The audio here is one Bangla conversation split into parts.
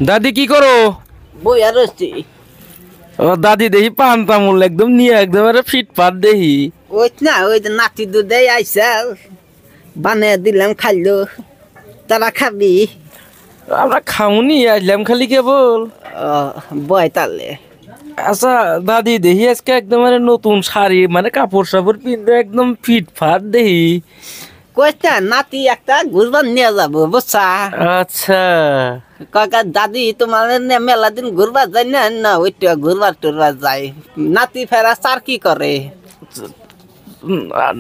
দাদি কি করো? বই আর রয়েছি। ও দাদি দেখি পান তামুল একদম নিয়ে একদম ফিটফাট দেখি। ওই না ওই যে নাতি দুধে আইসা বানিয়ে দিলাম খাইলো, তারা খাবি? আমরা খাউনি, আসলাম খালি কেবল। বয় তাহলে। আচ্ছা দাদি দেখি আজকে একদম নতুন শাড়ি মানে কাপড় সাপড় পিনতে একদম ফিটফাট দেখি। কইতা নাতি একটা ঘুরবার নিয়ে যাবো বুঝছা? আচ্ছা কাকা দাদি তোমার মেলা দিন ঘুরবার যায় না, না ওইটা ঘুরবার টুরবার যায়। নাতি ফেরা চার কি করে?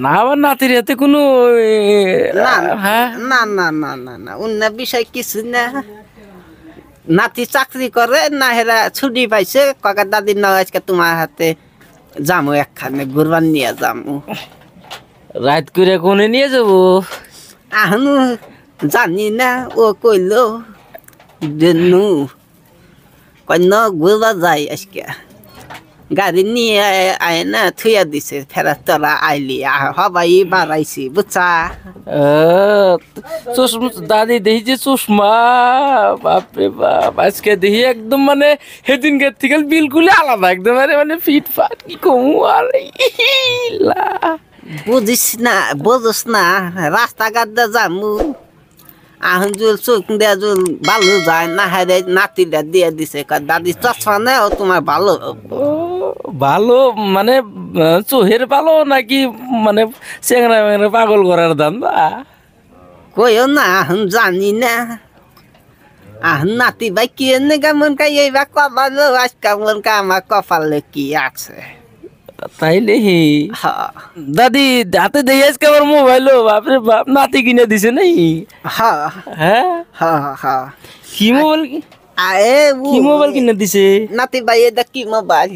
না আমার নাতির হাতে কোনো না হ্যাঁ না না না না না অন্য বিষয় কিছু না। নাতি চাকরি করে না, হেরা ছুটি পাইছে। কাকা দাদি না আজকে তোমার হাতে যামু, একখানে ঘুরবার নিয়ে যামু। রাত করে কোনে নিয়ে যাবো? আহনু জানি না, ও কইলো দেনু কন্য ঘুরবার যাই আজকে। গাড়ি নিয়ে আয় না থুয়া দিছে, ফেরা তোরা আইলি হবাই বাড়াইছি বুঝছা? চশমা দাদি দেখি যে চশমা, বাপরে বাপ আজকে দেখি একদম মানে সেদিনকার থেকে বিলকুলই আলাদা একদম মানে ফিটফাট কি কমু আর বুঝিস না, বুঝিস না, রাস্তাঘাট দিয়ে যামু। আহন জুল চোখ দিয়া জুল ভালো যায় না, হারে নাতিটা দিয়ে দিছে দাদি চশমা নেও তোমার ভালো। ভালো মানে চোহের ভালো নাকি মানে চেংরা মেংরা পাগল করার ধান্দা? কইও না, আহন জানি না। আহন নাতি ভাই কি এনে কেমন কাই এইবার কপালো আজকে মন কা আমার কপালে কি আছে। তাইলে হ্যাঁ দাদি হাতে দেখি আজকে আমার মোবাইলও বাপরে বাপ নাতি কিনে দিছে নাই? হ্যাঁ হ্যাঁ হ্যাঁ হ্যাঁ। কি মোবাইল? আরে কি মোবাইল কিনে দিছে? নাতি ভাই এটা কি মোবাইল?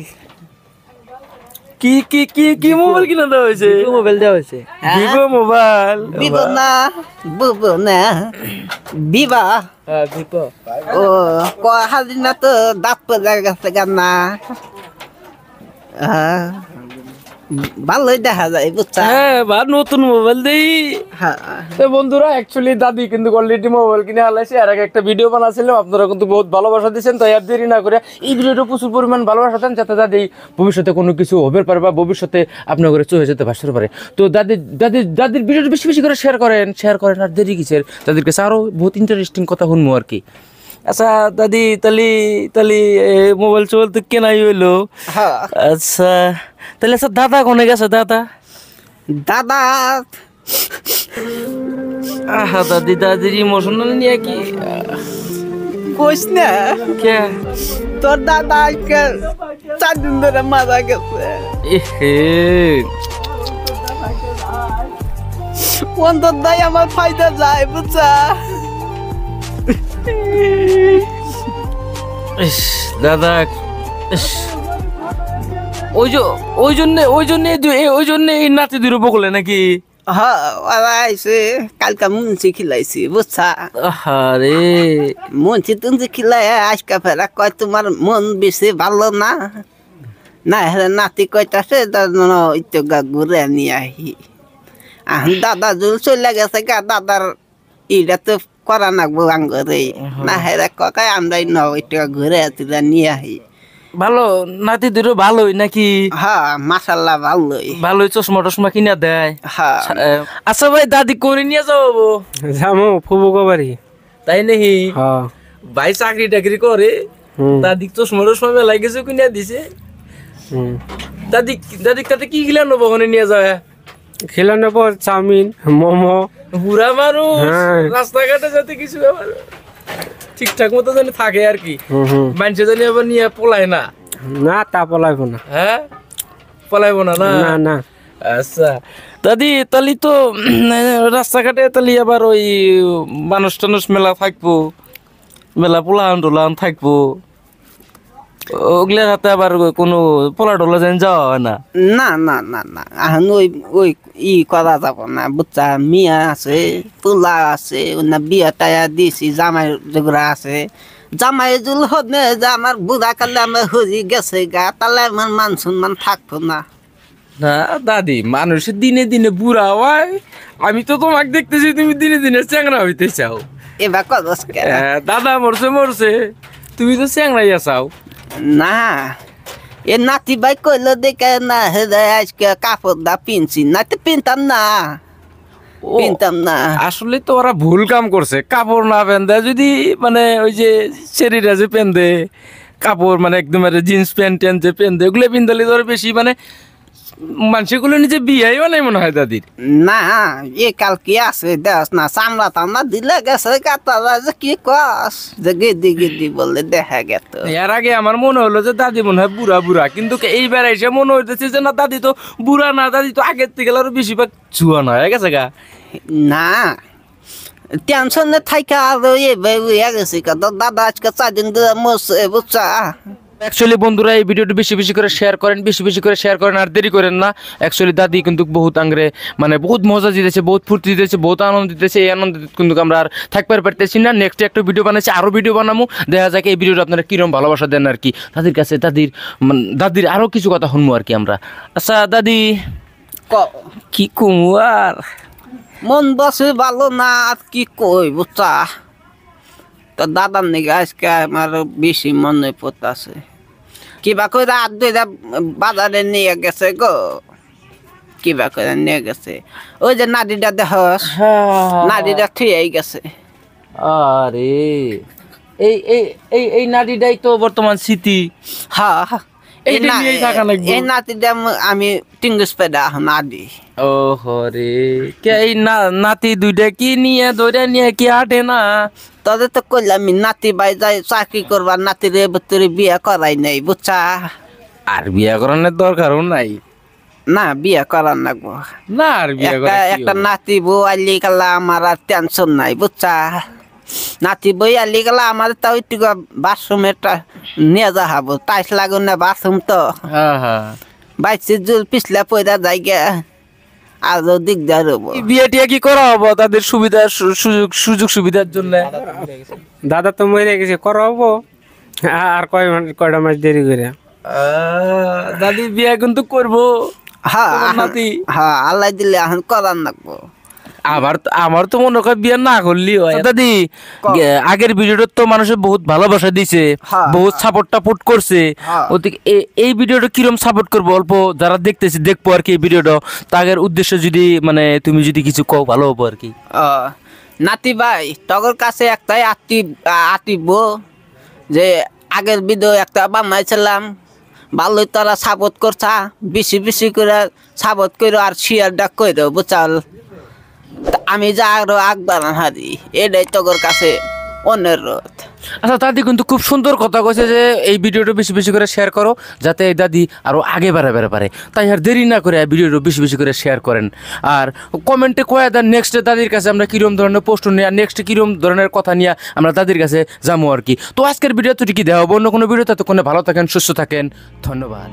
কি কি কি কি মোবাইল কিনে দেওয়া হয়েছে? মোবাইল দেওয়া হয়েছে, ভিভো মোবাইল। বিবো না, বুবো না, বিবা। ভিভো। ও কহালি না তো দাঁত পড়ে গেছে গান্না। ভালোই দেখা যায় বুঝছা? হ্যাঁ বা নতুন মোবাইল দেই। হ্যাঁ তো বন্ধুরা অ্যাকচুয়ালি দাদি কিন্তু অলরেডি মোবাইল কিনে হালাইছে। আর আগে একটা ভিডিও বানাচ্ছিলাম, আপনারা কিন্তু বহুত ভালোবাসা দিচ্ছেন। তাই আর দেরি না করে এই ভিডিওটা প্রচুর পরিমাণ ভালোবাসা দেন, যাতে দাদি ভবিষ্যতে কোনো কিছু হবে পারে বা ভবিষ্যতে আপনার ঘরে চলে যেতে ভাসতে পারে। তো দাদির ভিডিওটা বেশি বেশি করে শেয়ার করেন আর দেরি কিসের, তাদের কাছে আরও বহুত ইন্টারেস্টিং কথা শুনবো আর কি। আচ্ছা দাদি তালি মোবাইল চোবাইল তো কেনাই হইলো। হ্যাঁ। আচ্ছা তাহলে আচ্ছা দাদা কোনে গেছে? দাদা আহা দাদির ইমোশনাল নিয়ে কি কইস না, কে? তোর দাদা আজকে 4 দিন ধরে মারা গেছে। এহে অন্তর দায় আমার ফায়দা যায় বুঝছা? ইস, দাদা ইস, ওই জন্য এই নাতি দুটো বকলে নাকি? হ্যাঁ ওরা আইসে কালকা মুন্সি খিলাইছি বুঝছা? আরে মুন্সি টুন্সি খিলাই আজকে ফেরা কয় তোমার মন বেশি ভালো না, না হলে নাতি কইতাছে ঘুরে নিয়ে আহি। দাদা জুল চলে গেছে গা, দাদার ইটা তো করা নাকবো আঙ্গরে। না হেরা ককাই আমরাই ঘুরে তুলে নিয়ে আহি। ভালো নাতি দুটো ভালোই নাকি? হ্যাঁ মাশাল্লাহ ভালোই চশমা টশমা কিনা দেয়। হ্যাঁ। আচ্ছা ভাই দাদি করে নিয়ে যাবো? যামো ফুবুক বাড়ি। তাই নাকি? হ্যাঁ ভাই চাকরি টাকরি করে, দাদি চশমা টশমা মেলাই গেছে কিনা দিছে। দাদি তাতে কি খেলা নেবো ওখানে নিয়ে যাবে? খেলা নেবো চাউমিন মোমো। বুড়া মানুষ হ্যাঁ। রাস্তাঘাটে যাতে কিছু ব্যাপার ঠিকঠাক মতো জানি থাকে আর কি, মানুষে জানি আবার নিয়ে পলায় না। না তা পলাইবো না। হ্যাঁ পলাইবো না না না না। আচ্ছা দাদি তাহলে তো রাস্তাঘাটে তাহলে আবার ওই মানুষ টানুষ মেলা থাকবো, মেলা পোলাহান টোলাহান থাকবো, ওগুলার হাতে আবার কোনো পোলা টোলা যেন যাওয়া হয় না? না না না না এখন ওই করা যাব না বুঝছা? মিয়া আছে, পোলা আছে, না বিয়া টায়া দিছি, জামাই যেগুলা আছে। জামাই জুল হনে যে আমার বুড়া কালে আমার হরি গেছে গা, তাহলে আমার মান সম্মান থাকতো না। না দাদি মানুষের দিনে দিনে বুড়া হয়, আমি তো তোমাকে দেখতেছি তুমি দিনে দিনে চ্যাংরা হইতে চাও। এবার কত দাদা মরছে তুমি তো চ্যাংরাইয়া চাও। না এ নাতি ভাই কইলো দেখে না হে আজকে কাপড় দা পিনছি না তো পিনতাম না ও, পিনতাম না আসলে তো ওরা ভুল কাম করছে, কাপড় না পেন্দে যদি মানে ওই যে ছেলেরা যে পেন্দে কাপড় মানে একদম জিন্স প্যান্ট ট্যান্ট যে পেন্দে ওগুলো পিন্দালে ধর বেশি মানে মানুষগুলো নিজে বিয়াই নাই মনে হয় দাদির। না এ কাল কি আছে দেখ না চামড়া টামড়া দিলে গেছে কাতারা যে কি কস যে গেদি গেদি বলে দেখা গেত এর আগে আমার মনে হলো যে দাদি মনে হয় বুড়া বুড়া, কিন্তু এইবার এসে মনে হইতেছে যে না দাদি তো বুড়া না, দাদি তো আগের থেকে আরো বেশিরভাগ জুয়ান হয়ে গেছে গা। না টেনশনে থাইকা আরো এবার হয়ে গেছে কত দাদা আজকে 4 দিন ধরে মরছে বুঝছা। অ্যাকচুয়ালি বন্ধুরা এই ভিডিওটি বেশি বেশি করে শেয়ার করেন, বেশি বেশি করে শেয়ার করেন আর দেরি করেন না। অ্যাকচুয়ালি দাদি কিন্তু বহুত আংরে মানে বহুত মজা দিতেছে, বহুত ফুর্তি দিতেছে, বহুত আনন্দ দিতেছে। এই আনন্দ কিন্তু আমরা আর থাকতে পারতেছি না। নেক্সট একটা ভিডিও বানাচ্ছি, আরও ভিডিও বানাবো, দেখা যাক এই ভিডিওটা আপনারা কীরকম ভালোবাসা দেন আর কি দাদির কাছে। দাদির আরও কিছু কথা শুনবো আর কি আমরা। আচ্ছা দাদি কি কমু আর মন বসে ভালো না আর কি কই বুঝছা। তো দাদার নাকি আজকে আমার বেশি মনে পড়তাছে কিবা করে রাত দুইটা বাজারে নিয়ে গেছে গো, কিবা করে নিয়ে গেছে ওই যে নারীটা দেখস নারীটা থুয়েই গেছে। আরে এই এই এই এই নারীটাই তো বর্তমান স্মৃতি। হ্যাঁ এইটা নিয়েই থাকা লাগবে। এই নাতিটা আমি টিঙ্গুস পেডা নাদি। ও হরে কে এই নাতি দুইটা কি নিয়ে ধরে নিয়ে কি হাঁটে না? তবে তো কইলাম আমি নাতি বাই যাই চাকরি করবার নাতিরে ভিতরে বিয়া করাই নাই বুঝছা। আর বিয়া করানোর দরকারও নাই। না বিয়া করার লাগবো না আর বিয়া করা একটা নাতি বউ আলি গেলা আমার আর টেনশন নাই বুঝছা। নাতি বই আলি গেলা আমার তাও একটু বাথরুমেরটা নিয়ে যাবো টাইস লাগুন না বাথরুম তো হ্যাঁ হ্যাঁ বাইশে জুল পিছলা পয়দা যাই গে আরো দিকদার হবো। বিয়ে টিয়া কি করা হবো তাদের সুবিধা সুযোগ সুবিধার জন্য? দাদা তো মরে গেছে, করাবো আর কয়টা মাস দেরি করে। দাদি বিয়ে কিন্তু করবো হ্যাঁ তোমার নাতি। হ্যাঁ আল্লাহ দিলে এখন করার লাগবো। আমার তো মনে হয় বিয়ে না করলেই হয়। দাদি আগের ভিডিওটা তো মানুষের বহুত ভালোবাসা দিছে, হ্যাঁ, বহুত সাপোর্ট টাপোর্ট করছে। হ্যাঁ। ওদিকে এই ভিডিওটা কিরম সাপোর্ট করবো অল্প যারা দেখতেছি দেখবো আর কি এই ভিডিওটা, তাদের উদ্দেশ্য যদি মানে তুমি যদি কিছু কও ভালো হবো আর কি। নাতি ভাই তগর কাছে একটাই আতিব যে আগের ভিডিও একটা বানাইছিলাম ভালোই তারা সাপোর্ট করছা, বেশি বেশি করে সাপোর্ট করো আর শেয়ারটা করো বুঝাল। আমি যা আরো আগবার হারি এটাই তগর কাছে অনুরোধ। আচ্ছা দাদি কিন্তু খুব সুন্দর কথা কইছে যে এই ভিডিওটা বেশি বেশি করে শেয়ার করো যাতে এই দাদি আরো আগে বাড়াবে পারে। তাই আর দেরি না করে ভিডিওটা বেশি বেশি করে শেয়ার করেন আর কমেন্টে কয়ে দেন নেক্সট দাদির কাছে আমরা কিরম ধরনের পোস্ট নিয়ে আর নেক্সট কিরম ধরনের কথা নিয়ে আমরা দাদির কাছে যাবো আর কি। তো আজকের ভিডিও তো ঠিকই দেওয়া হবে অন্য কোনো ভিডিও, ততক্ষণে ভালো থাকেন সুস্থ থাকেন, ধন্যবাদ।